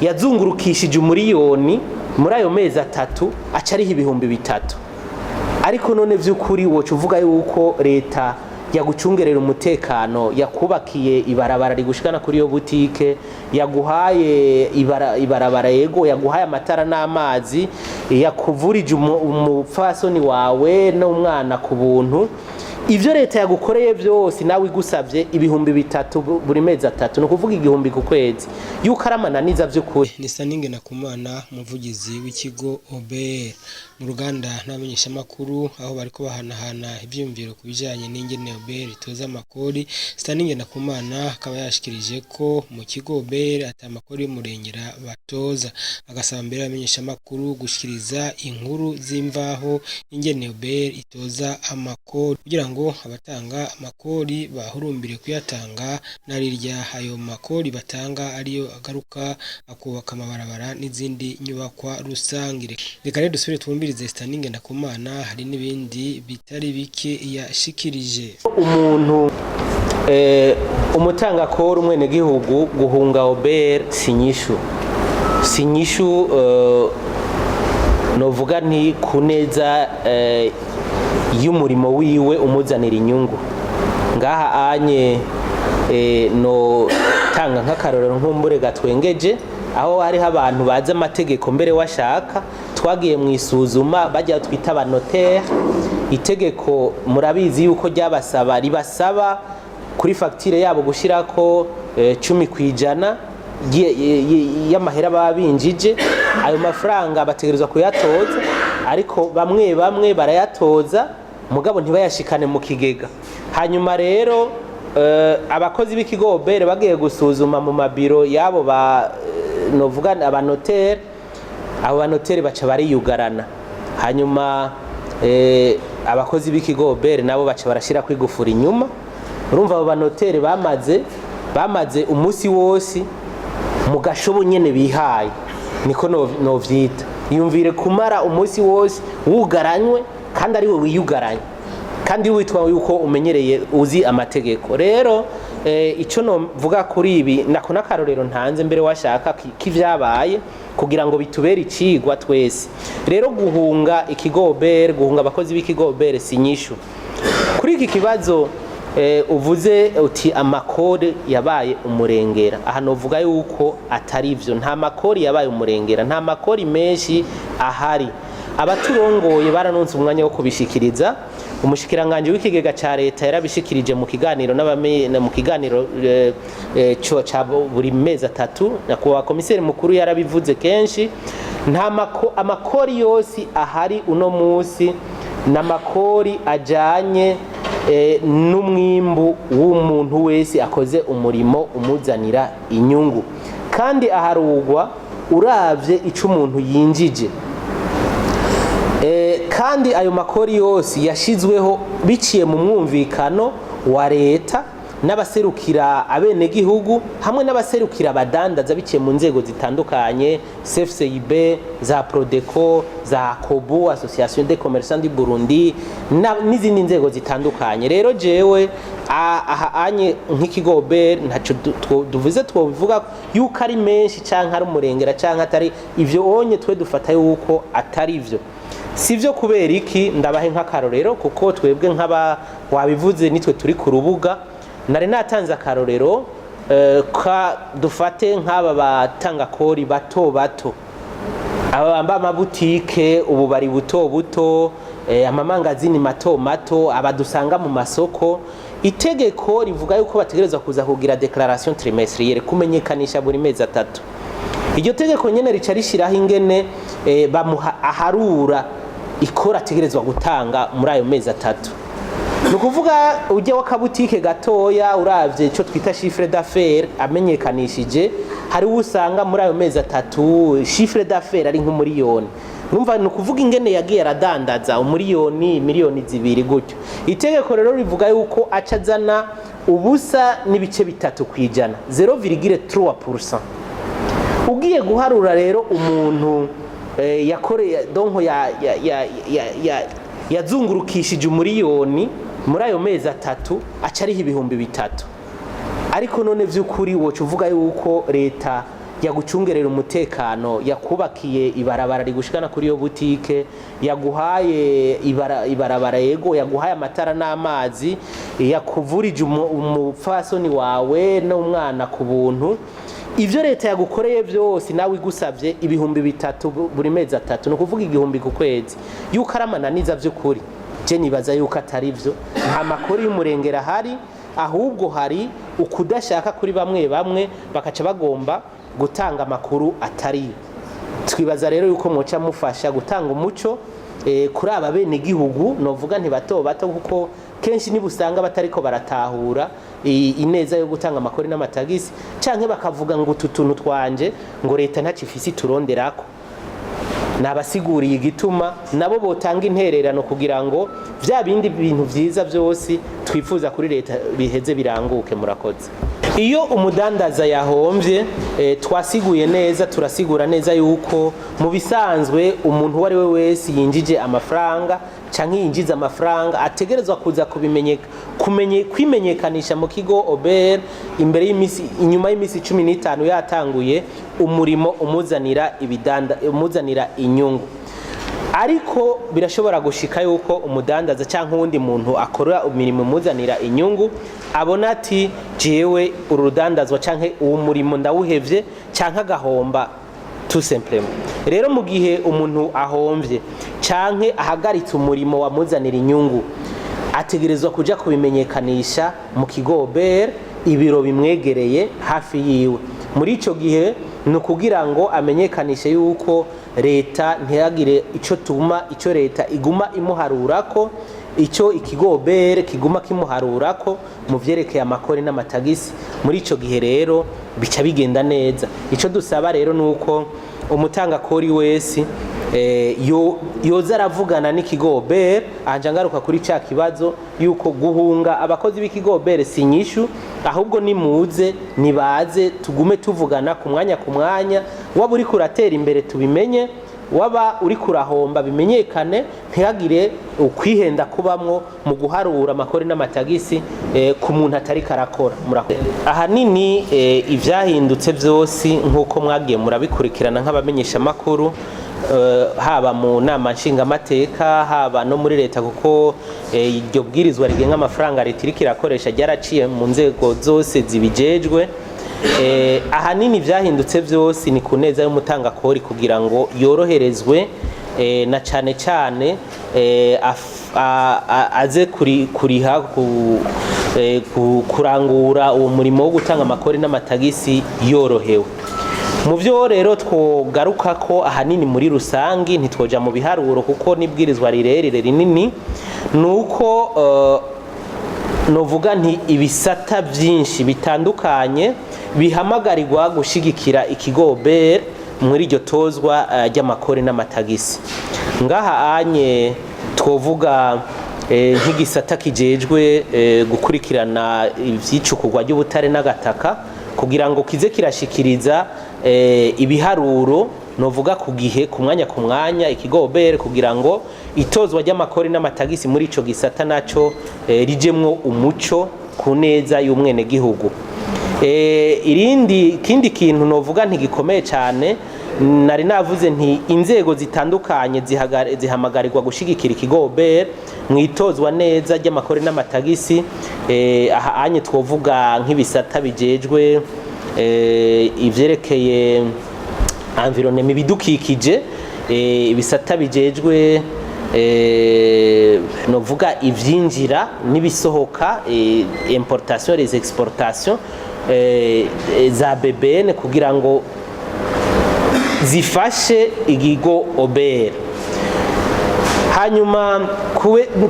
yazungurukishije umuriyoni muri ayo mezi atatu aca ariho ibihumbi bitatu. Ariko none vy'ukuri woca uvuga yuko leta yagucungerera umutekano, yakubakiye ibarabara rigushikana kuri yo butike, yaguhaye ibarabara yego, yaguhaye amatara n'amazi, yakuvurije umupfasoni wawe n'umwana ku buntu, ivyo leta yagukoreye byose nawe igusavye ibihumbi bitatu buri mezi atatu, no kuvuga igihumbi ku kwezi, yuko aramananiza vy'ukuri. Ni Staninge Nakumana, umuvugizi w'ikigo OBR mu ruganda n'abamenyeshamakuru, aho bariko bahanahana ivyumviro ku bijanye n'ingene OBR itoza amakori. Staninge Nakumana akaba yashikirije ko mu kigo OBR ata amakori y'umurengera batoza, agasaba mbere abamenyeshamakuru gushikiriza inkuru z'imvaho ingene OBR itoza amakori kugira ngo abatanga amakori bahurumbire kuyatanga, narirya ayo makori batanga ariyo agaruka akubaka amabarabara n'izindi nyubakwa rusangire. Reka rero dusubire twumvirize Staninge Nakumana, hari n'ibindi bitari bike yashikirije. Umuntu umutanga kori umwene gihugu guhunga OBR sinyishu novuga nti kuneza y'umurimo wiwe umuzanira inyungu. Ngaha anye no tanga nk'akarorero nkumbure gatwengeje, aho hariho abantu bazi amategeko mbere washaka, twagiye mu isuzuma bajya twita abanotere. Itegeko murabizi yuko ribasaba kuri fagitire yabo gushirako 10% y'amahera babinjije. Ayo mafaranga bategerezwa kuyatoza, ariko bamwe barayatoza mugabo ntibayashikane mu kigega. Hanyuma rero abakozi b'ikigo OBR bagiye gusuzuma mu mabiro yabo novuga abanotere, abo banotere baca bariyugarana. Hanyuma abakozi b'ikigo OBR nabo baca barashira kwigufura inyuma. Urumva abo banotere bamaze umunsi wose mu gashobo nyene bihaye, niko no vyita. Yumvire kumara umunsi wose wugaranywe kandi ari we wiyugaranye, kandi witwa yuko umenyereye uzi amategeko. Rero ico no vuga kuri ibi nako nakarorero ntanze mbere washaka kivyabaye kugira ngo bitubere icigwa twese. Rero guhunga ikigo OBR, guhunga abakozi b'ikigo OBR sinyishu kuri iki kibazo. Uvuze uti amakori yabaye umurengera, aha novuga yuko atari ivyo. Nta makori yabaye umurengera, nta makori menshi ahari. Abaturongoye baranonse umwanya wo kubishikiriza. Umushikiranganje w'ikigega ca leta yarabishikirije mu kiganiro mu kiganiro ca buri mezi atatu, nakuba komiseri mukuru yarabivuze kenshi. Nta amakori yose ahari uno musi n'amakori ajanye n'umwimbu w'umuntu wese akoze umurimo umuzanira inyungu, kandi aharugwa uravye ico umuntu yinjije. Kandi ayo makori yose yashizweho biciye mu mwumvikano wa leta n'abaserukira abene gihugu hamwe n'abaserukira abadandaza biciye mu nzego zitandukanye, CFCIB, za Prodeco, za Kobu, Association des Commerçants du Burundi n'izindi nzego zitandukanye. Rero jewe aha anye nk'ikigo OBR ntaco duvuze twobivuga yuko ari menshi canke ari umurengera canke atari ivyo, onye twe dufata yuko atari ivyo. Sivyo kubera iki? Ndabahe nk'akarorero kuko twebwe nk'aba wabivuze nitwe turi ku rubuga. Nari natanze akarorero dufate nk'aba batanga kori bato aba bamba amabutike ubu bari buto amamangazini mato abadusanga mu masoko. Itegeko rivuga yuko bategerezwa kuza kugira declaration trimestrielle, kumenyekanisha buri mezi atatu. Iryo tegeko nyene rica rishiraho ingene aharura ikora ategerezwa gutanga muri ayo mezi atatu. Nukuvuga uje wakabutike gatoya uravye ico twita chiffre d'affaires amenyekanishije, hari usanga muri ayo mezi atatu chiffre d'affaires ari nk'umuriyoni. Numva nukuvuga ingene yagiye aradandaza umuriyoni, miliyoni zibiri gutyo. Itegeko rero rivuga yuko acazana ubusa n'ibice bitatu kwijana, 0,3%. Ugiye guharura rero umuntu yakoreye donko yazungurukishije umuriyoni muri ayo mezi atatu aca ariho ibihumbi bitatu. Ariko none vy'ukuri woca uvuga yuko leta yagucungerera umutekano, yakubakiye ibarabara rigushikana kuri iyo butike, yaguhaye ibarabara yego, yaguhaye amatara n'amazi, yakuvurije umupfasoni wawe n'umwana ku buntu. Ivyo leta yagukoreye byose nawe igusavye ibihumbi 3 buri mezi 3, no kuvuga 1000 ku kwezi, yuko aramananiza vy'ukuri. Je nibaza yuko atari vyo, nta makuru y'umurengera hari, ahubwo hari ukudashaka kuri bamwe bakaca bagomba gutanga amakuru atari. Twibaza rero yuko muca mufasha gutanga umuco kuri aba bene gihugu, novuga nti bato kuko kenshi nibusanga batariko baratahura ineza yo gutanga amakori n'amatagisi, canke bakavuga ngo utuntu twanje ngo leta ntacifisi turonderako. Nabasiguriye igituma nabo botanga intererano kugira ngo vya bindi bintu vyiza vyose twifuza kuri leta biheze biranguke. Murakoze. Iyo umudandaza yahomvye, twasiguye neza, turasigura neza yuko mu bisanzwe umuntu wari we wese yinjije amafaranga canke yinjiza amafaranga ategerezwa kuza kwimenyekanisha mu kigo OBR imbere inyuma y'imisi 15 yatanguye umurimo umuzanira inyungu. Ariko birashobora gushika yuko umudandaza canke uwundi muntu akora imirimo umuzanira inyungu abona ati jewe urudandazwa canke uwo murimo ndawuhevye canke agahomba tout simplement. Rero mu gihe umuntu ahomvye canke ahagaritse umurimo wamuzanira inyungu, ategerezwa kuja kubimenyekanisha mu kigo OBR, ibiro bimwegereye hafi yiwe. Muri ico gihe no kugira ngo amenyekanishe yuko leta ntiyagire ico leta iguma imuharurako, ico ikigo OBR kiguma kimuharurako mu vyerekeye amakori n'amatagisi. Muri ico gihe rero bica bigenda neza. Ico dusaba rero nuko umutanga kori wese yoza aravugana n'ikigo OBR. Anje ngaruka kuri ca kibazo yuko guhunga abakozi b'ikigo OBR sinyishu, ahubwo nimuze nibaze tugume tuvugana ku mwanya, waba uri kuratera imbere tubimenye, waba uri kurahomba bimenyekane, ntihagire ukwihenda kubamwo mu guharura amakori n'amatagisi ku muntu atari karakora. Ahanini ivyahindutse vyose nkuko mwagiye murabikurikirana nk'abamenyesha makuru, haba mu nama nshingamateka haba no muri leta, kuko iryo bwirizwa rigenga amafaranga leta iriko irakoresha ryaraciye mu nzego zose zibijejwe. Ahanini vyahindutse vyose ni kuneza y'umutanga kori kugira ngo yoroherezwe na cane aze kuriha kurangura uwo murimo wo gutanga amakori n'amatagisi yorohewe. Mu vyo rero twogaruka ko ahanini muri rusangi, ntitwoja mu biharuro kuko nibwirizwa rirerire rinini, nuko novuga nti ibisata vyinshi bitandukanye bihamagarirwa gushigikira ikigo OBR muri iryo tozwa ry'amakori n'amatagisi. Ngaha anye twovuga nk'igisata kijejwe gukurikirana ivyicukugwa ry'ubutare n'agataka kugira ngo kize kirashikiriza ibiharuro novuga ku gihe ku mwanya ikigo OBR kugira ngo itozwa ry'amakori n'amatagisi muri ico gisata naco rijemwo umuco ku neza y'umwene gihugu. Kindi kintu novuga ntigikomeye cyane, nari navuze nti inzego zitandukanye zihamagarirwa gushigikira ikigo OBR mwitozwa neza ry'amakori n'amatagisi. Aha anye twovuga nk'ibisata bijejwe ivyerekeye environnement ibidukikije, ibisata bijejwe novuga ivyinjira n'ibisohoka, importation les exportations za BBN kugira ngo zifashe ikigo OBR. Hanyuma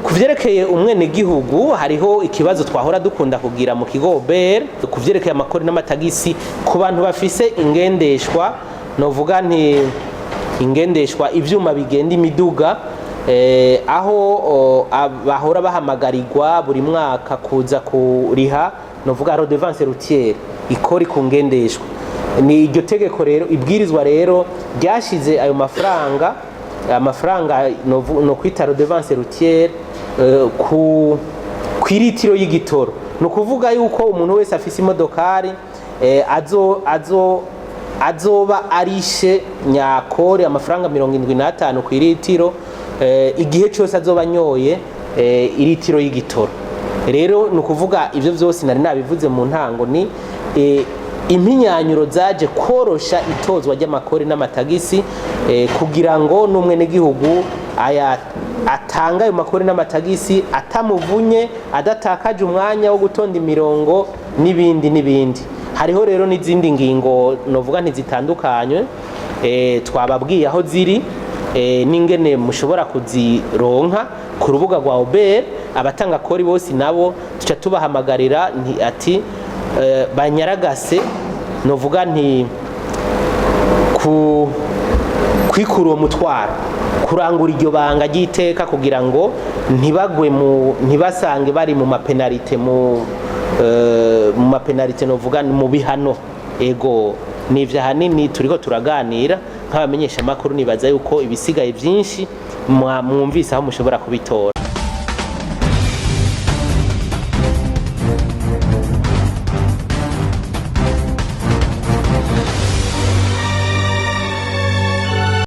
kuvyerekeye umwene gihugu hariho ikibazo twahora dukunda kugira mu kigo OBR kuvyerekeye amakori n'amatagisi ku bantu bafise ingendeshwa, novuga nti ingendeshwa ivyuma bigenda imiduga, aho bahora bahamagarirwa buri mwaka kuza kuriha novuga redevance routière, ikori ku ngendeshwa. Ni iryo tegeko rero ibwirizwa rero ryashize ayo amafaranga no kwita redevance routière ku kwiritiro y'igitoro. No kuvuga yuko umuntu wese afise imodokari azoba arishe nyakore amafaranga 75 ku iritiro igihe cyose azoba anyoye iritiro y'igitoro. Rero ni ukuvuga ivyo vyose nari nabivuze mu ntango ni impinyanyuro zaje korosha itozwa ry'amakori n'amatagisi kugira ngo n'umwe n'igihugu atanga ayo makori n'amatagisi atamuvunye, adatakaje umwanya wo gutonda imirongo n'ibindi. Hariho rero n'izindi ngingo novuga ntizitandukanye twababwiye aho ziri n'ingene mushobora kuzironka ku rubuga rwa OBR. Abatanga kori bose nabo tuca tubahamagarira ati banyaragase novuga nti kwikura uwo mutwaro, kurangura iryo banga ry'iteka kugira ngo ntibasange bari mu mapenalite novuga mu bihano. Ego nivyo hanini turiko turaganira nk'abamenyesha makuru, nibaza yuko ibisigaye byinshi mwumvise aho mushobora kubitora.